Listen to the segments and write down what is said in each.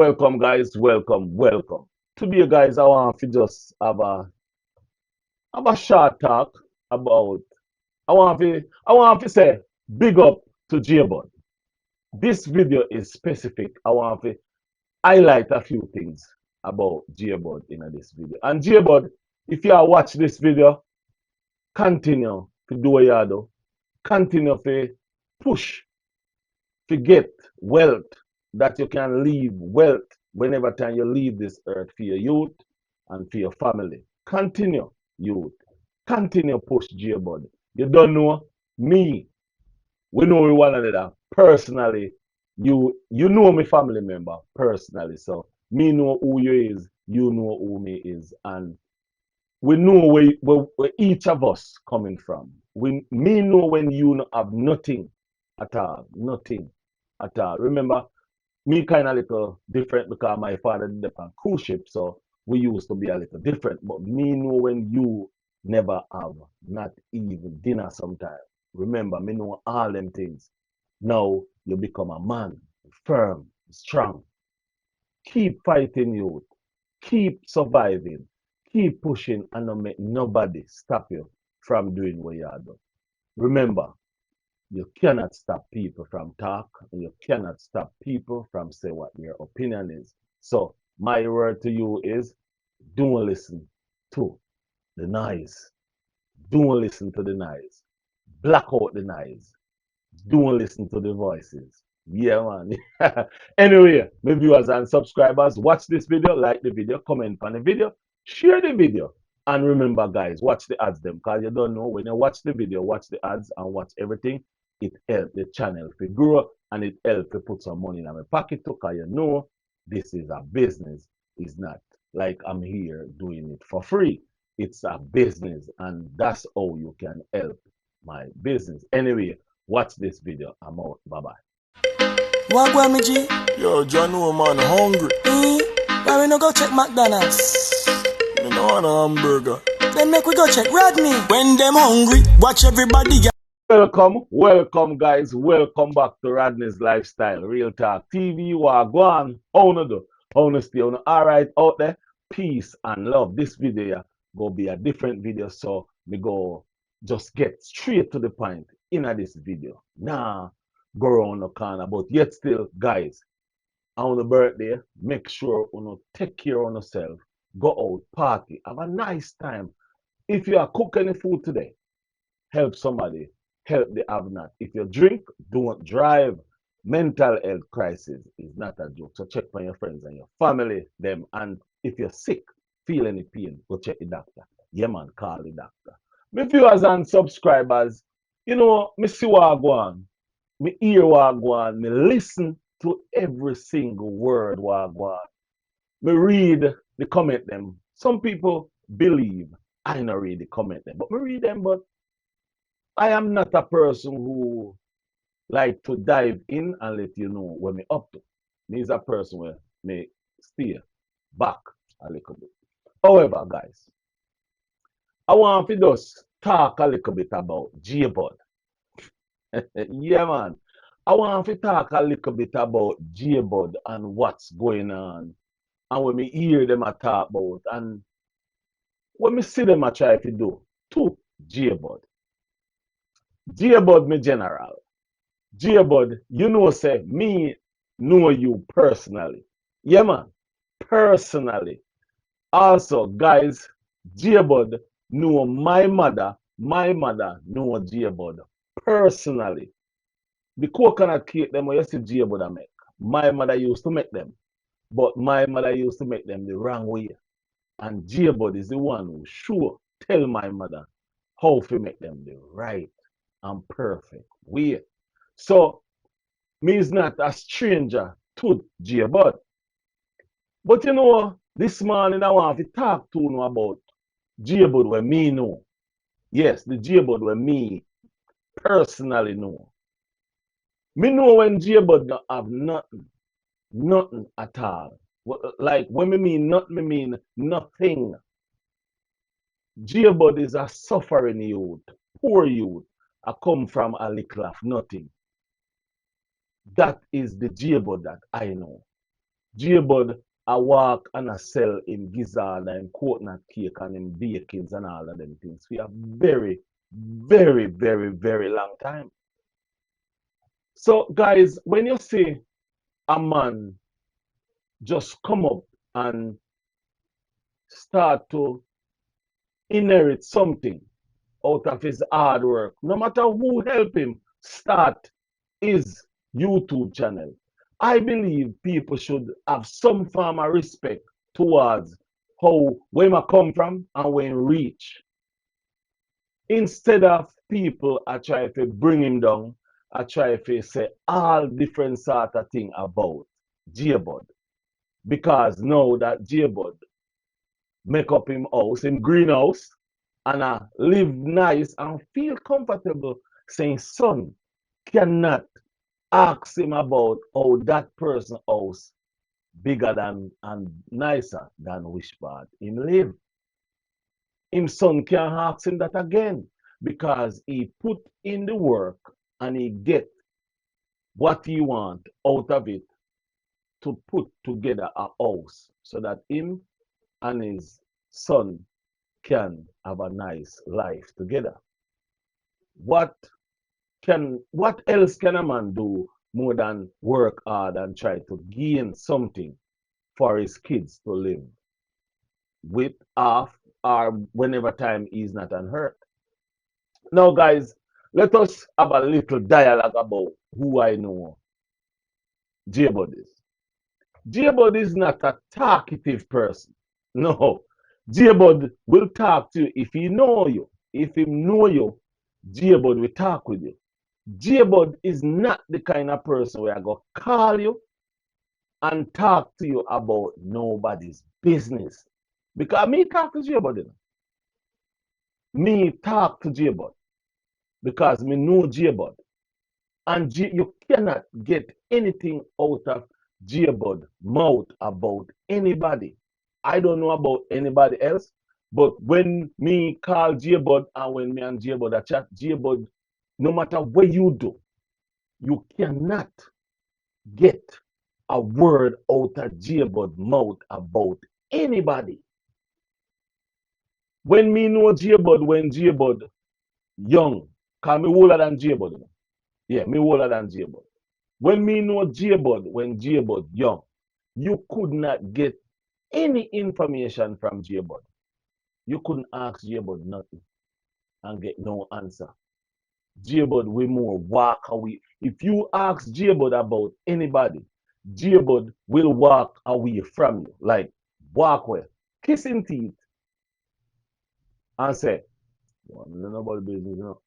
Welcome, guys. Welcome. Today, guys, I want to just have a short talk about. I want to say big up to JBud. This video is specific. I want to highlight a few things about JBud in this video. And JBud, if you are watch this video, continue to do what you do. Continue to push to get wealth that you can leave wealth whenever time you leave this earth for your youth and for your family. Continue, youth. Continue push JBud. You don't know me. We know we one another personally. You know me family member personally. So me know who you is, you know who me is. And we know where each of us coming from. Me know when you have nothing at all. Nothing at all. Remember, me kind of little different because my father did on cruise ship, so we used to be a little different. But me know when you never have not even dinner sometime. Remember, me know all them things. Now you become a man, firm, strong. Keep fighting, youth. Keep surviving. Keep pushing, and don't make nobody stop you from doing what you are doing. Remember, you cannot stop people from talk, and you cannot stop people from say what their opinion is. So my word to you is don't listen to the noise. Don't listen to the noise. Black out the noise. Don't listen to the voices. Yeah, man. Anyway, my viewers and subscribers, watch this video, like the video, comment on the video, share the video. And remember, guys, watch the ads them because you don't know when you watch the video, watch the ads and watch everything. It helps the channel to grow and it helps to put some money in my pocket too, because you know this is a business. It's not like I'm here doing it for free. It's a business, and that's how you can help my business. Anyway, watch this video. I'm out. Bye-bye. What go me G? Yo, John, no man, hungry. Why we no go check McDonald's? Me no want a hamburger. Then make we go check Rodney. When them hungry, watch everybody. Welcome, guys. Welcome back to Rodney's Lifestyle, Real Talk TV. Go on. How no do? How no stay? All right, out there. Peace and love. This video go be a different video, so we go just get straight to the point in this video. Nah, go around the corner, but yet still, guys, on the birthday, make sure you take care of yourself. Go out, party, have a nice time. If you are cooking any food today, help somebody, help the have not. If you drink, don't drive. Mental health crisis is not a joke. So check on your friends and your family, them. And if you're sick, feel any pain, go check the doctor. Yeah, man, call the doctor. My viewers and subscribers, me see what go on. Me hear what go on. Me listen to every single word what go on. Me read the comment them. Some people believe I not read the comment them, but me read them, but I am not a person who like to dive in and let you know what me up to. Me is a person where me stay back a little bit. However, guys, I want to just talk a little bit about JBud. Yeah, man. I want to talk a little bit about JBud and what's going on. And when me hear them a talk about and when me see them a try to do to JBud. JBud me general. JBud, say me know you personally. Yeah, man. Personally. Also, guys, JBud know my mother. My mother know JBud personally. The coconut cake them you see JBud make. My mother used to make them. But my mother used to make them the wrong way. And JBud is the one who sure tell my mother how to make them the right and perfect way. So, me is not a stranger to JBud. But this morning I want to talk to you about JBud where me know. Yes, the JBud where me personally know. Me know when JBud don't have nothing at all. Like when me mean nothing, me mean nothing. JBud is a suffering youth, poor youth. I come from a little of nothing. That is the JBud that I know. JBud I walk and I sell in gizzard and coconut cake and in bakings and all of them things for a very, very, very, very long time. So guys, when you see a man just come up and start to inherit something out of his hard work, no matter who help him start his YouTube channel, I believe people should have some form of respect towards how where I come from and where he reach. Instead of people I try to bring him down, I try to say all different sort of thing about JBud. Because now that JBud make up him house, him greenhouse, and I live nice and feel comfortable saying, son, cannot ask him about how that person house bigger than and nicer than which part him live. Him son can't ask him that again because he put in the work and he get what he want out of it to put together a house so that him and his son can have a nice life together. What what else can a man do more than work hard and try to gain something for his kids to live with off or whenever time he's not on earth? Now guys, let us have a little dialogue about who I know JBud is. JBud is not a talkative person. No. JBud will talk to you if he know you. If he know you, JBud will talk with you. JBud is not the kind of person where I go call you and talk to you about nobody's business. Because me talk to JBud. You know. Me talk to JBud because me know JBud. And you cannot get anything out of JBud mouth about anybody. I don't know about anybody else, but when me call JBud and when me and JBud a chat, JBud, no matter what you do, you cannot get a word out of JBud mouth about anybody. When me know JBud, when JBud young, cause me older than JBud. You know? Yeah, me older than JBud. When me know JBud, when JBud young, you could not get any information from JBud. You couldn't ask JBud nothing and get no answer. JBud we more walk away. If you ask JBud about anybody, JBud will walk away from you. Like walk away, kissing teeth, and say, well, nobody business, you know.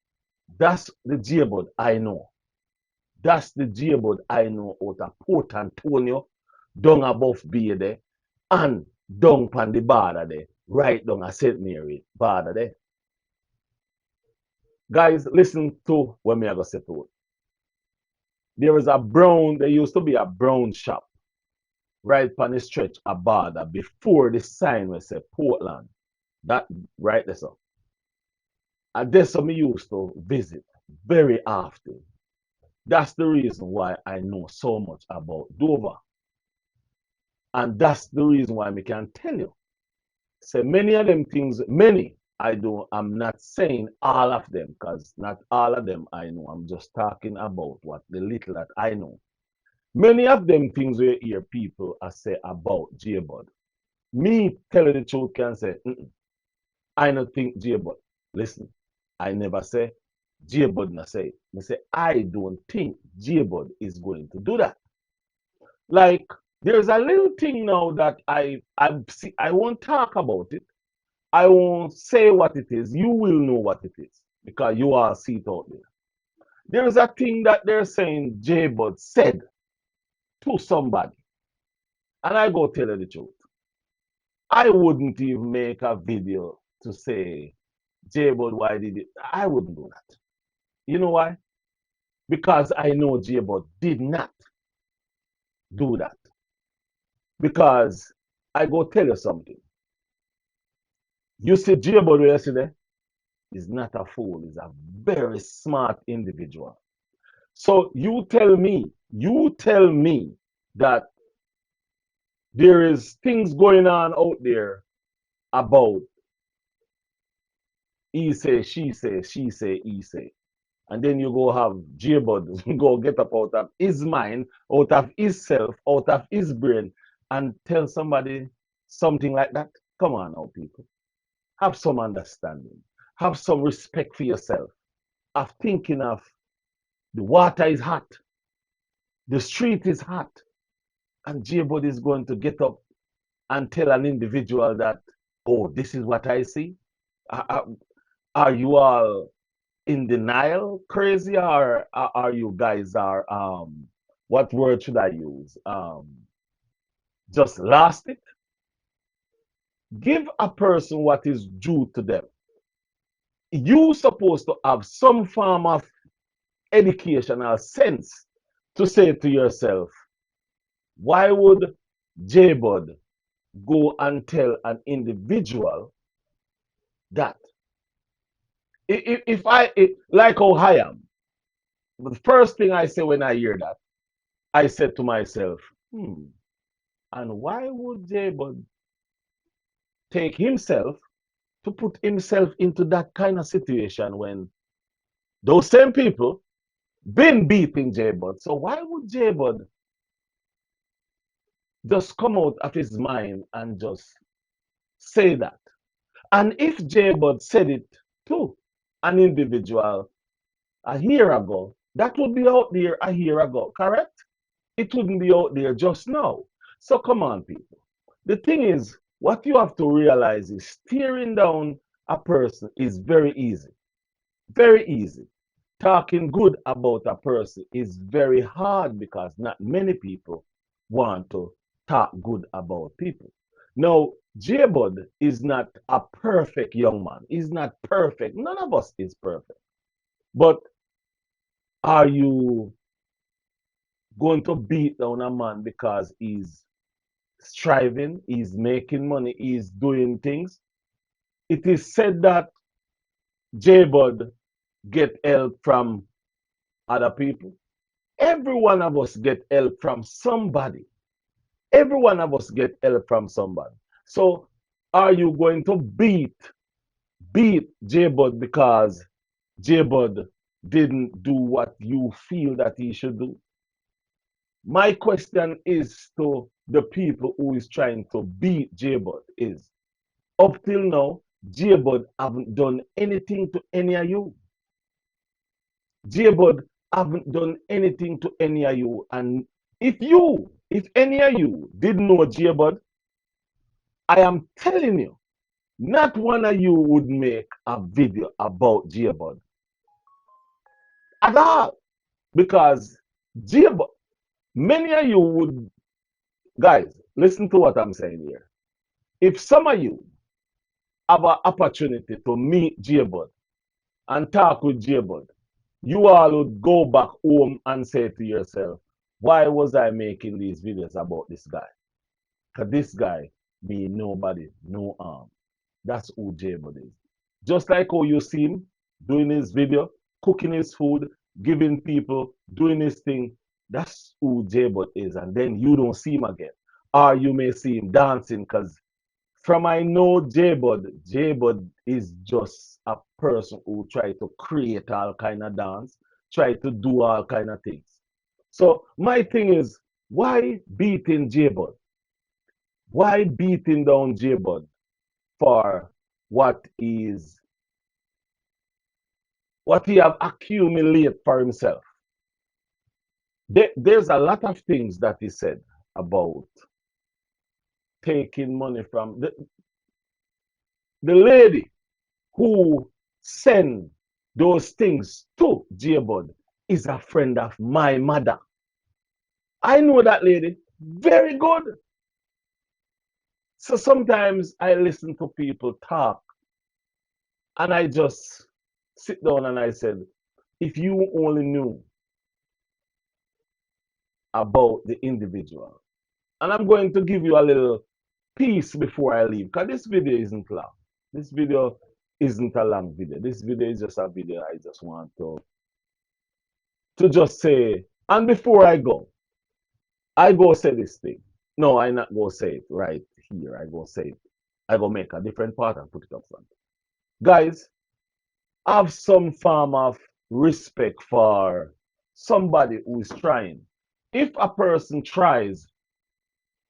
That's the JBud I know. That's the JBud I know out of Port Antonio, down above Bay there, and down on the border there, right down at St. Mary border there. Guys, listen to what me I go say to it. There used to be a brown shop right on the stretch of border before the sign was say Portland. That right there, so. And that's what me used to visit very often. That's the reason why I know so much about Dover. And that's the reason why I can tell you. So many of them things, many I'm not saying all of them, because not all of them I know. I'm just talking about what the little that I know. Many of them things we hear people I say about JBud. Me telling the truth can say, I don't think JBud. Listen, I never say JBud not say. I say I don't think JBud is going to do that. Like there's a little thing now that I won't talk about it. I won't say what it is. You will know what it is because you all see it out there. There's a thing that they're saying JBud said to somebody. And I go tell you the truth. I wouldn't even make a video to say, JBud, why did it? I wouldn't do that. You know why? Because I know JBud did not do that. Because I go tell you something. You see JBud yesterday is not a fool, he's a very smart individual. So you tell me that There is things going on out there about he say, she say, he say. And then you go have JBud go get up out of his mind, out of his self, out of his brain, and tell somebody something like that. Come on now, people. Have some understanding. Have some respect for yourself. Of thinking of the water is hot, the street is hot, and JBud is going to get up and tell an individual that, oh, this is what I see. Are, are you all in denial, crazy, or are you guys are what word should I use? Just lost it. Give a person what is due to them. You supposed to have some form of educational sense to say to yourself, why would JBud go and tell an individual that? If I, like how I am, the first thing I say when I hear that, I said to myself, and why would JBud take himself to put himself into that kind of situation when those same people been beating JBud? So why would JBud just come out of his mind and just say that? And if JBud said it to an individual a year ago, that would be out there a year ago, correct? It wouldn't be out there just now. So come on, people. The thing is, what you have to realize is steering down a person is very easy. Very easy. Talking good about a person is very hard because not many people want to talk good about people. Now, JBud is not a perfect young man. He's not perfect. None of us is perfect. But are you going to beat down a man because he's striving, he's making money, he's doing things? It is said that JBud get help from other people. Every one of us get help from somebody. Every one of us get help from somebody. So are you going to beat JBud because JBud didn't do what you feel that he should do? My question is to the people who is trying to beat JBud is, up till now, JBud haven't done anything to any of you. JBud haven't done anything to any of you. And if any of you didn't know JBud, I am telling you, not one of you would make a video about JBud at all. Because JBud, many of you would, guys, listen to what I'm saying here. If some of you have an opportunity to meet JBud and talk with JBud, you all would go back home and say to yourself, why was I making these videos about this guy? Because this guy mean nobody, no harm. That's who JBud is. Just like how you see him doing his video, cooking his food, giving people, doing his thing. That's who JBud is. And then you don't see him again. Or you may see him dancing because from I know JBud is just a person who try to create all kind of dance, try to do all kind of things. So my thing is, why beating JBud? Why beating down JBud for what is what he have accumulated for himself? There's a lot of things that he said about taking money from the lady who send those things to JBud is a friend of my mother. I know that lady very good. So sometimes I listen to people talk and I just sit down and I said, if you only knew about the individual, and I'm going to give you a little piece before I leave, because this video isn't long. This video isn't a long video. This video is just a video I just want to just say, and before I go say this thing. No, I not go say it right here. I go say it. I go make a different part and put it up front. Guys, have some form of respect for somebody who is trying. If a person tries,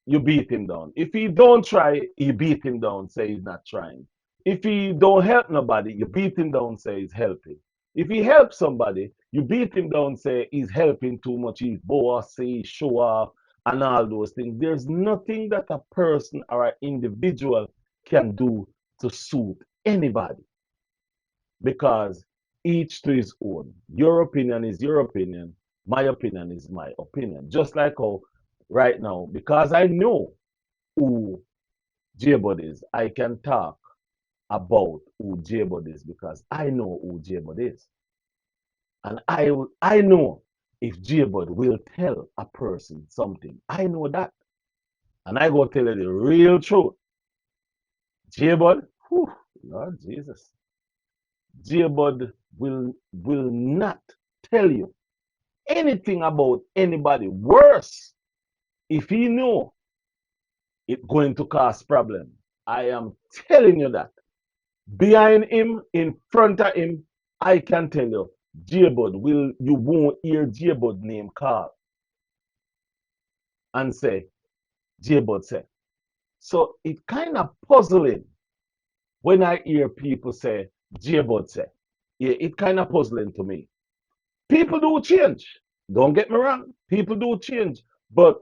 you beat him down. If he don't try, you beat him down, say he's not trying. If he don't help nobody, you beat him down, say he's helping. If he helps somebody, you beat him down, say he's helping too much, he's bossy, show off, and all those things. There's nothing that a person or an individual can do to suit anybody because each to his own. Your opinion is your opinion. My opinion is my opinion. Just like how right now, because I know who JBud is, I can talk about who JBud is because I know who JBud is. And I know if JBud will tell a person something. I know that. And I go tell you the real truth. JBud, Lord Jesus. JBud will not tell you anything about anybody worse if he know it going to cause problem. I am telling you that. Behind him, in front of him, I can tell you, you won't hear JBud name called and say, JBud said. So it kind of puzzling when I hear people say, JBud said. Yeah, it kind of puzzling to me. People do change. Don't get me wrong. People do change. But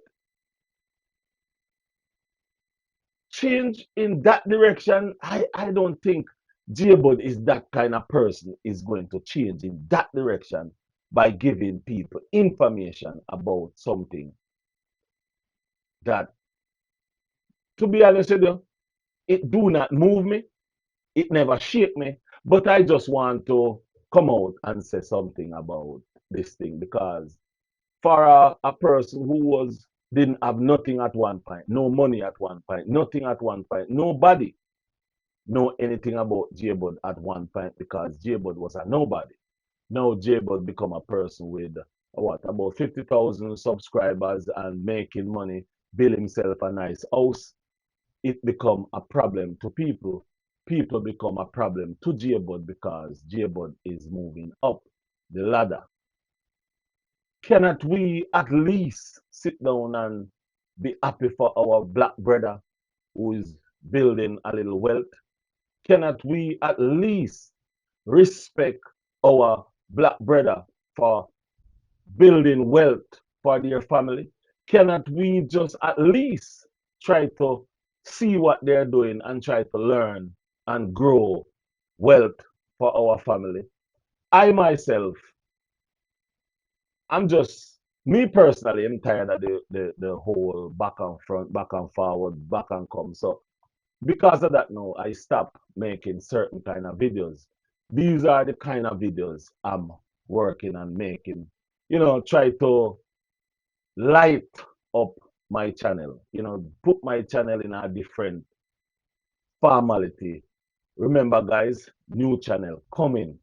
change in that direction, I don't think JBud is that kind of person is going to change in that direction by giving people information about something that, to be honest with you, it do not move me. It never shake me. But I just want to come out and say something about this thing because for a person who didn't have nothing at one point, no money at one point, nothing at one point, nobody know anything about JBud at one point because JBud was a nobody. Now JBud become a person with about 50,000 subscribers and making money, build himself a nice house. It become a problem to people. People become a problem to JBud because JBud is moving up the ladder. Cannot we at least sit down and be happy for our black brother who is building a little wealth? Cannot we at least respect our black brother for building wealth for their family? Cannot we just at least try to see what they're doing and try to learn and grow wealth for our family? I myself, me personally, I'm tired of the whole back and front, back and forward, back and come. So because of that now, I stopped making certain kind of videos. These are the kind of videos I'm working and making. Try to light up my channel. Put my channel in a different formality. Remember guys, new channel coming.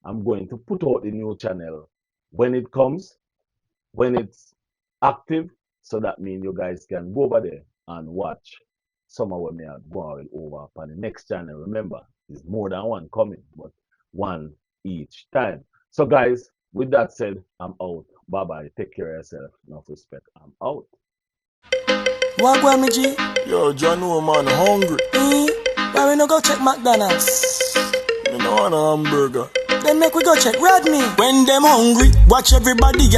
I'm going to put out the new channel when it comes, when it's active. So that means you guys can go over there and watch some of what me are going over on the next channel. Remember, there's more than one coming, but one each time. So guys, with that said, I'm out. Bye bye. Take care of yourself. Enough respect. I'm out. What go me G? Yo, John, no man hungry. Why we no go check McDonald's? Me no want a hamburger. Then make we go check Rodney. When them hungry, watch everybody.